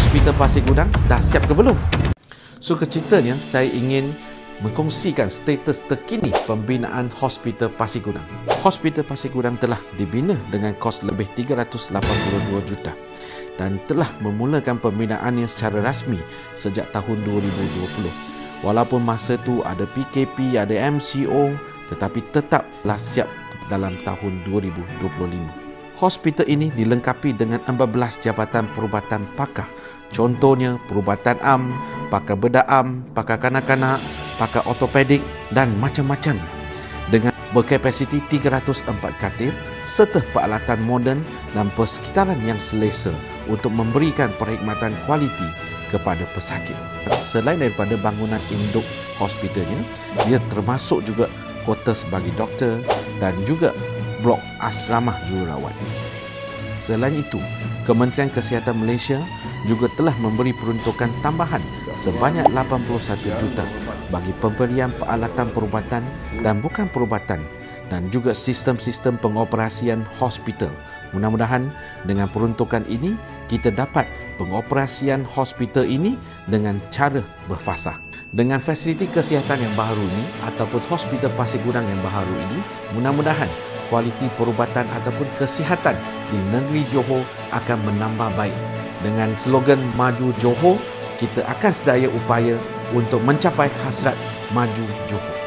Hospital Pasir Gudang dah siap ke belum? So keceritanya saya ingin mengkongsikan status terkini pembinaan Hospital Pasir Gudang. Hospital Pasir Gudang telah dibina dengan kos lebih 382 juta dan telah memulakan pembinaannya secara rasmi sejak tahun 2020. Walaupun masa tu ada PKP, ada MCO, tetapi tetaplah siap dalam tahun 2025. Hospital ini dilengkapi dengan 14 jabatan perubatan pakar. Contohnya perubatan am, pakar bedah am, pakar kanak-kanak, pakar ortopedik dan macam-macam. Dengan berkapasiti 304 katil serta peralatan moden dan persekitaran yang selesa untuk memberikan perkhidmatan kualiti kepada pesakit. Selain daripada bangunan induk hospitalnya, dia termasuk juga kuartus bagi doktor dan juga blok asrama jururawat. Selain itu, Kementerian Kesihatan Malaysia juga telah memberi peruntukan tambahan sebanyak 81 juta bagi pemberian peralatan perubatan dan bukan perubatan dan juga sistem-sistem pengoperasian hospital. Mudah-mudahan dengan peruntukan ini kita dapat pengoperasian hospital ini dengan cara berfasah. Dengan fasiliti kesihatan yang baru ini ataupun Hospital Pasir Gudang yang baru ini, mudah-mudahan kualiti perubatan ataupun kesihatan di negeri Johor akan menambah baik. Dengan slogan Maju Johor, kita akan sedaya upaya untuk mencapai hasrat Maju Johor.